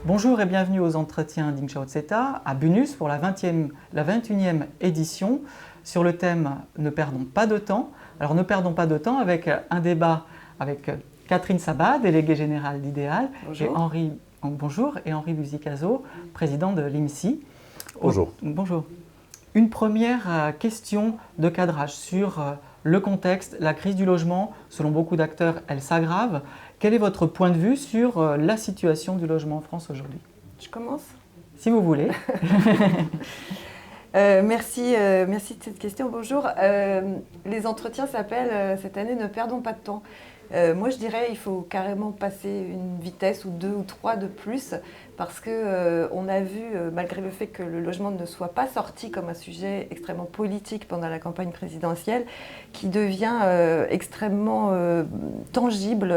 Bonjour et bienvenue aux entretiens d'Ing Chao Tseta à Bunus pour la 21e édition sur le thème « Ne perdons pas de temps ». Alors ne perdons pas de temps avec un débat avec Catherine Sabat, déléguée générale d'Idéal, et Henri Buzicazo, président de l'IMSI. Bonjour. Bonjour. Une première question de cadrage sur le contexte, la crise du logement. Selon beaucoup d'acteurs, elle s'aggrave. Quel est votre point de vue sur la situation du logement en France aujourd'hui? Je commence? Si vous voulez. Merci de cette question. Bonjour. Les entretiens s'appellent cette année « Ne perdons pas de temps ». Moi, je dirais qu'il faut carrément passer une vitesse ou deux ou trois de plus parce qu'on a vu, malgré le fait que le logement ne soit pas sorti comme un sujet extrêmement politique pendant la campagne présidentielle, qui devient extrêmement tangible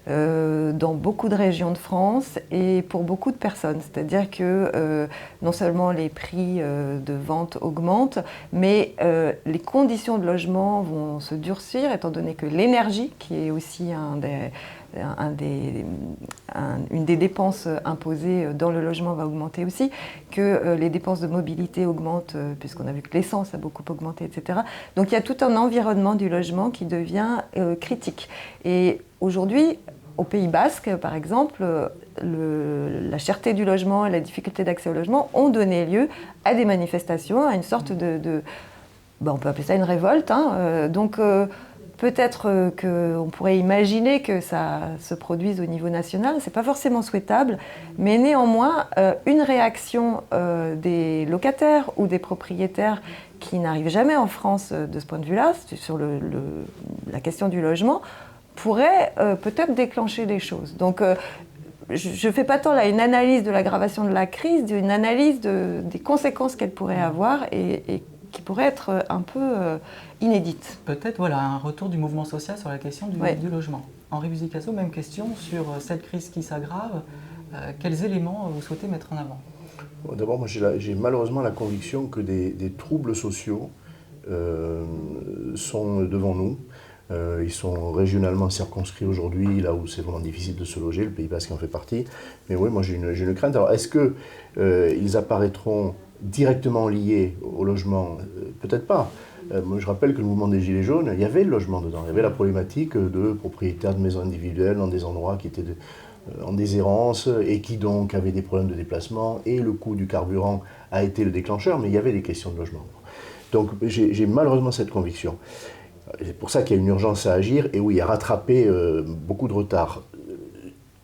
dans beaucoup de régions de France et pour beaucoup de personnes. C'est-à-dire que non seulement les prix de vente augmentent, mais les conditions de logement vont se durcir, étant donné que l'énergie, qui est aussi une des dépenses imposées dans le logement, va augmenter aussi, que les dépenses de mobilité augmentent, puisqu'on a vu que l'essence a beaucoup augmenté, etc. Donc il y a tout un environnement du logement qui devient critique. Et aujourd'hui, au Pays Basque, par exemple, la cherté du logement et la difficulté d'accès au logement ont donné lieu à des manifestations, à une sorte on peut appeler ça une révolte. Donc peut-être qu'on pourrait imaginer que ça se produise au niveau national, c'est pas forcément souhaitable, mais néanmoins, une réaction des locataires ou des propriétaires qui n'arrivent jamais en France de ce point de vue-là, sur la question du logement, pourrait peut-être déclencher des choses. Donc, je ne fais pas tant là une analyse de l'aggravation de la crise, une analyse des conséquences qu'elle pourrait avoir et qui pourrait être un peu inédite. Peut-être un retour du mouvement social sur la question du logement. Henri Buzicazo, même question sur cette crise qui s'aggrave. Quels éléments vous souhaitez mettre en avant? D'abord, moi j'ai malheureusement la conviction que des troubles sociaux sont devant nous. Ils sont régionalement circonscrits aujourd'hui, là où c'est vraiment difficile de se loger, le Pays Basque en fait partie. Mais oui, moi j'ai une crainte. Alors est-ce qu'ils apparaîtront directement liés au logement? Peut-être pas. Moi je rappelle que le mouvement des Gilets jaunes, il y avait le logement dedans. Il y avait la problématique de propriétaires de maisons individuelles dans des endroits qui étaient en déshérence et qui donc avaient des problèmes de déplacement. Et le coût du carburant a été le déclencheur, mais il y avait des questions de logement. Donc j'ai malheureusement cette conviction. C'est pour ça qu'il y a une urgence à agir et oui, à rattraper beaucoup de retard.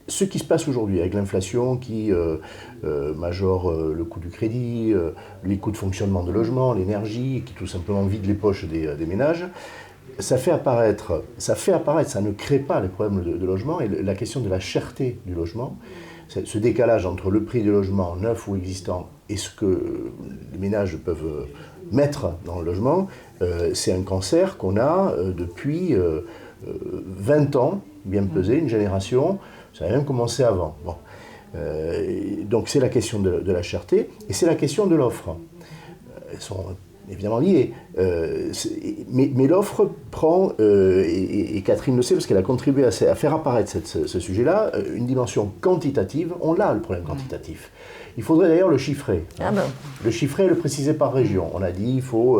Ce qui se passe aujourd'hui avec l'inflation qui majore le coût du crédit, les coûts de fonctionnement de logement, l'énergie, qui tout simplement vide les poches des ménages, ça fait apparaître, ça ne crée pas les problèmes de logement et la question de la cherté du logement, ce décalage entre le prix du logement neuf ou existant et ce que les ménages peuvent mettre dans le logement, c'est un cancer qu'on a depuis 20 ans, bien pesé, une génération, ça a même commencé avant. Bon. Donc c'est la question de la cherté et c'est la question de l'offre. Elles sont évidemment liées, mais l'offre prend, et Catherine le sait parce qu'elle a contribué à faire apparaître ce sujet-là, une dimension quantitative. On l'a, le problème quantitatif. Il faudrait d'ailleurs le chiffrer. Le chiffrer et le préciser par région. On a dit qu'il faut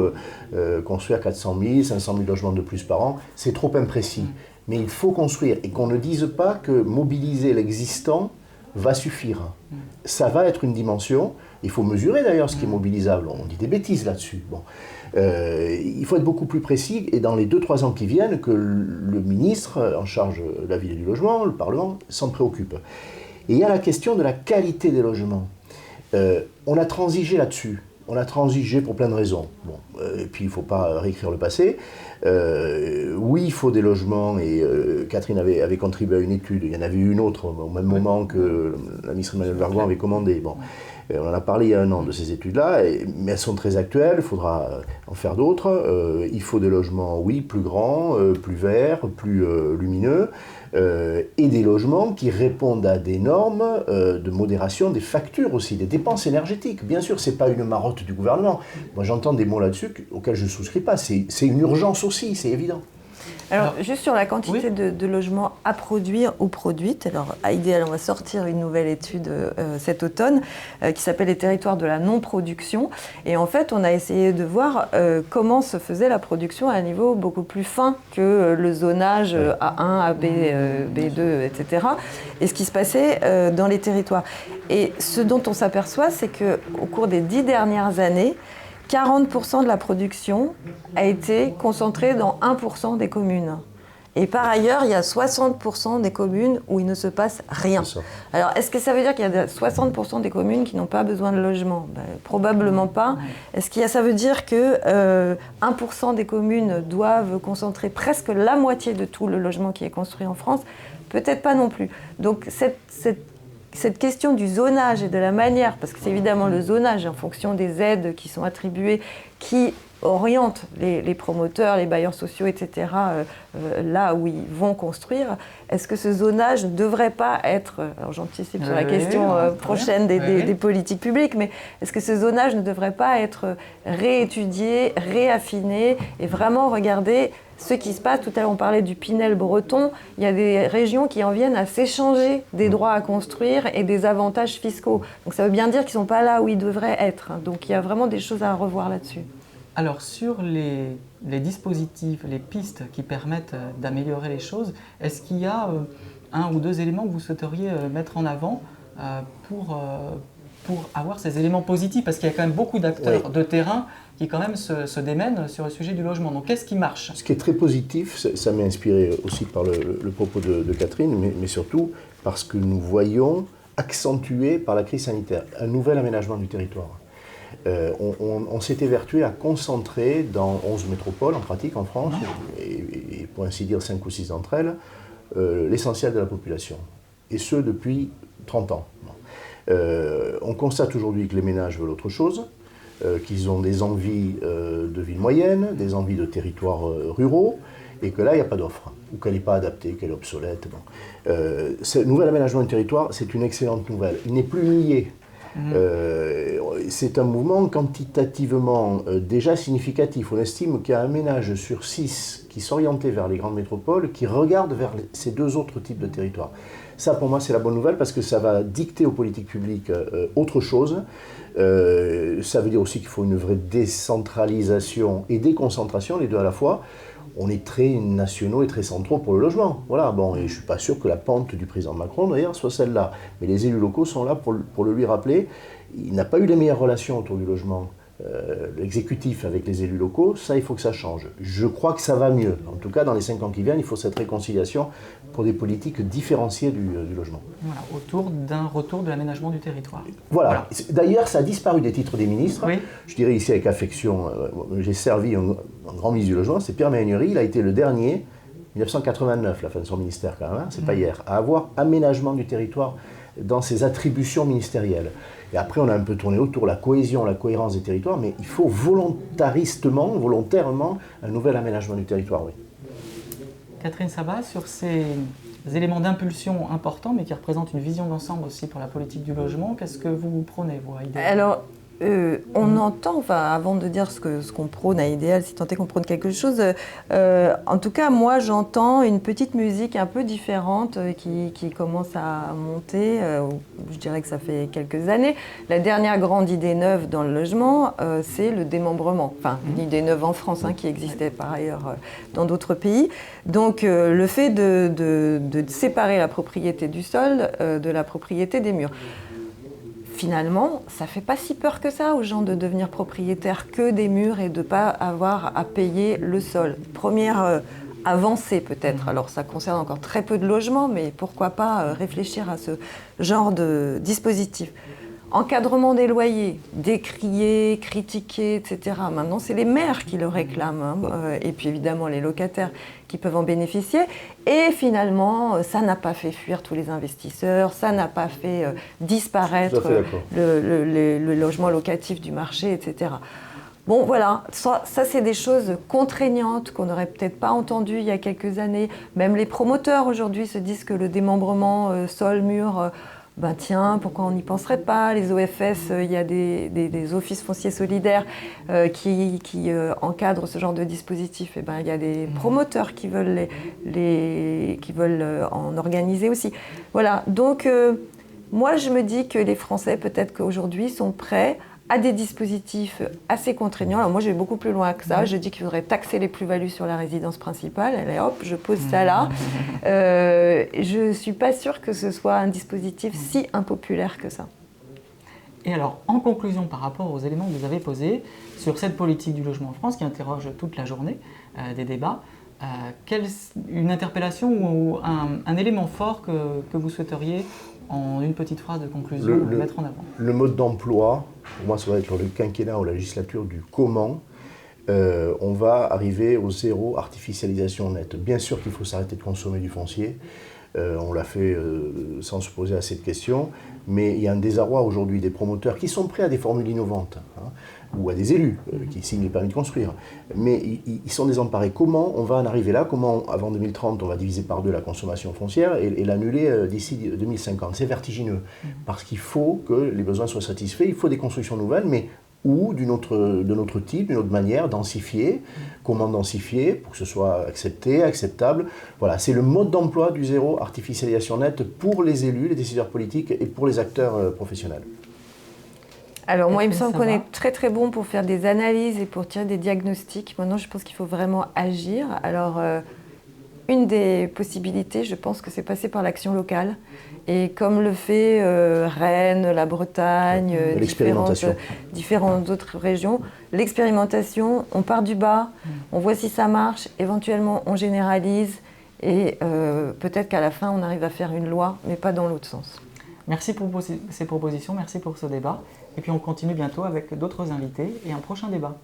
construire 400 000, 500 000 logements de plus par an. C'est trop imprécis. Mais il faut construire et qu'on ne dise pas que mobiliser l'existant va suffire. Ça va être une dimension. Il faut mesurer d'ailleurs ce qui est mobilisable. On dit des bêtises là-dessus. Bon. Il faut être beaucoup plus précis et dans les 2-3 ans qui viennent, que le ministre en charge de la ville et du logement, le Parlement, s'en préoccupe. Et il y a la question de la qualité des logements. On a transigé là-dessus. On a transigé pour plein de raisons. Bon, et puis il ne faut pas réécrire le passé. Oui, il faut des logements, et Catherine avait contribué à une étude. Il y en avait eu une autre au même moment que la ministre Emmanuelle Vargon avait commandé. Bon. On en a parlé il y a 1 an de ces études-là, mais elles sont très actuelles, il faudra en faire d'autres. Il faut des logements, oui, plus grands, plus verts, plus lumineux, et des logements qui répondent à des normes de modération des factures aussi, des dépenses énergétiques. Bien sûr, ce n'est pas une marotte du gouvernement. Moi, j'entends des mots là-dessus auxquels je ne souscris pas. C'est une urgence aussi, c'est évident. Alors, juste sur la quantité de logements à produire ou produites, alors à Idéal, on va sortir une nouvelle étude cet automne qui s'appelle les territoires de la non-production. Et en fait, on a essayé de voir comment se faisait la production à un niveau beaucoup plus fin que le zonage A1, AB, B2, etc. Et ce qui se passait dans les territoires. Et ce dont on s'aperçoit, c'est qu'au cours des 10 dernières années, 40% de la production a été concentrée dans 1% des communes. Et par ailleurs, il y a 60% des communes où il ne se passe rien. Alors, est-ce que ça veut dire qu'il y a 60% des communes qui n'ont pas besoin de logement ? Probablement pas. Est-ce que ça veut dire que 1% des communes doivent concentrer presque la moitié de tout le logement qui est construit en France ? Peut-être pas non plus. Donc, cette question du zonage et de la manière, parce que c'est évidemment le zonage en fonction des aides qui sont attribuées, qui oriente les promoteurs, les bailleurs sociaux, etc., là où ils vont construire. Est-ce que ce zonage ne devrait pas être, alors j'anticipe sur la question prochaine des politiques publiques, mais est-ce que ce zonage ne devrait pas être réétudié, réaffiné et vraiment regarder ce qui se passe? Tout à l'heure, on parlait du Pinel breton. Il y a des régions qui en viennent à s'échanger des droits à construire et des avantages fiscaux. Donc ça veut bien dire qu'ils ne sont pas là où ils devraient être. Donc il y a vraiment des choses à revoir là-dessus. Alors sur les dispositifs, les pistes qui permettent d'améliorer les choses, est-ce qu'il y a un ou deux éléments que vous souhaiteriez mettre en avant pour avoir ces éléments positifs? Parce qu'il y a quand même beaucoup d'acteurs de terrain qui quand même se démènent sur le sujet du logement. Donc qu'est-ce qui marche? Ce qui est très positif, ça m'est inspiré aussi par le propos de Catherine, mais surtout parce que nous voyons accentué par la crise sanitaire un nouvel aménagement du territoire. On s'était vertué à concentrer dans 11 métropoles en pratique en France, et pour ainsi dire 5 ou 6 d'entre elles, l'essentiel de la population, et ce depuis 30 ans. On constate aujourd'hui que les ménages veulent autre chose, qu'ils ont des envies de villes moyennes, des envies de territoires ruraux, et que là, il n'y a pas d'offre, ou qu'elle n'est pas adaptée, qu'elle est obsolète. Bon. Ce nouvel aménagement du territoire, c'est une excellente nouvelle. Il n'est plus nié. C'est un mouvement quantitativement déjà significatif. On estime qu'il y a un ménage sur 6 qui s'orientait vers les grandes métropoles, qui regarde vers ces deux autres types de territoires. Ça, pour moi, c'est la bonne nouvelle parce que ça va dicter aux politiques publiques autre chose. Ça veut dire aussi qu'il faut une vraie décentralisation et déconcentration, les deux à la fois. On est très nationaux et très centraux pour le logement. Voilà, bon, et je ne suis pas sûr que la pente du président Macron, d'ailleurs, soit celle-là. Mais les élus locaux sont là pour le lui rappeler. Il n'a pas eu les meilleures relations autour du logement. L'exécutif avec les élus locaux, ça, il faut que ça change. Je crois que ça va mieux. En tout cas, dans les 5 ans qui viennent, il faut cette réconciliation pour des politiques différenciées du logement. Voilà, autour d'un retour de l'aménagement du territoire. Voilà. D'ailleurs, ça a disparu des titres des ministres. Oui. Je dirais ici avec affection, j'ai servi un grand ministre du logement, c'est Pierre Méhaignerie. Il a été le dernier, 1989, la fin de son ministère quand même, hein, c'est pas hier, à avoir aménagement du territoire dans ses attributions ministérielles. Et après, on a un peu tourné autour la cohésion, la cohérence des territoires, mais il faut volontairement, un nouvel aménagement du territoire, oui. Catherine Sabat, sur ces éléments d'impulsion importants, mais qui représentent une vision d'ensemble aussi pour la politique du logement, qu'est-ce que vous prônez, vous, à Idéal ? Alors, on entend, enfin, avant de dire ce qu'on prône à Idéal, si tant est qu'on prône quelque chose, en tout cas, moi, j'entends une petite musique un peu différente qui commence à monter. Je dirais que ça fait quelques années. La dernière grande idée neuve dans le logement, c'est le démembrement. Enfin, une idée neuve en France, hein, qui existait par ailleurs dans d'autres pays. Donc, le fait de séparer la propriété du sol de la propriété des murs. Finalement, ça ne fait pas si peur que ça aux gens de devenir propriétaires que des murs et de ne pas avoir à payer le sol. Première avancée peut-être. Alors ça concerne encore très peu de logements, mais pourquoi pas réfléchir à ce genre de dispositif. Encadrement des loyers, décrier, critiquer, etc. Maintenant, c'est les maires qui le réclament, hein, et puis évidemment les locataires qui peuvent en bénéficier. Et finalement, ça n'a pas fait fuir tous les investisseurs, ça n'a pas fait disparaître le logement locatif du marché, etc. Bon, voilà, ça c'est des choses contraignantes qu'on n'aurait peut-être pas entendues il y a quelques années. Même les promoteurs aujourd'hui se disent que le démembrement sol-mur... ben tiens, pourquoi on n'y penserait pas? Les OFS, il y a des offices fonciers solidaires qui encadrent ce genre de dispositif. Et ben, il y a des promoteurs qui veulent, qui veulent en organiser aussi. Voilà, donc moi je me dis que les Français, peut-être qu'aujourd'hui, sont prêts à des dispositifs assez contraignants. Alors moi, je vais beaucoup plus loin que ça. Je dis qu'il faudrait taxer les plus-values sur la résidence principale. Allez hop, je pose ça là. Je ne suis pas sûre que ce soit un dispositif si impopulaire que ça. Et alors, en conclusion, par rapport aux éléments que vous avez posés sur cette politique du logement en France qui interroge toute la journée des débats, une interpellation ou un élément fort que vous souhaiteriez, en une petite phrase de conclusion, mettre en avant? Le mode d'emploi, pour moi, ça va être le quinquennat ou la législature du comment. On va arriver au zéro artificialisation nette. Bien sûr qu'il faut s'arrêter de consommer du foncier. On l'a fait sans se poser assez de questions. Mais il y a un désarroi aujourd'hui des promoteurs qui sont prêts à des formules innovantes, hein, ou à des élus qui signent les permis de construire. Mais ils sont désemparés. Comment on va en arriver là? Comment, avant 2030, on va diviser par 2 la consommation foncière et l'annuler d'ici 2050? C'est vertigineux. Parce qu'il faut que les besoins soient satisfaits. Il faut des constructions nouvelles, mais ou de notre type, d'une autre manière, densifier. Comment densifier pour que ce soit accepté, acceptable. Voilà, c'est le mode d'emploi du zéro artificialisation nette pour les élus, les décideurs politiques et pour les acteurs professionnels. Alors moi, il me semble qu'on est très très bon pour faire des analyses et pour tirer des diagnostics. Maintenant, je pense qu'il faut vraiment agir. Alors, une des possibilités, je pense que c'est passer par l'action locale. Et comme le fait Rennes, la Bretagne, différentes autres régions, l'expérimentation, on part du bas, on voit si ça marche, éventuellement on généralise et peut-être qu'à la fin on arrive à faire une loi, mais pas dans l'autre sens. Merci pour ces propositions, merci pour ce débat. Et puis on continue bientôt avec d'autres invités et un prochain débat.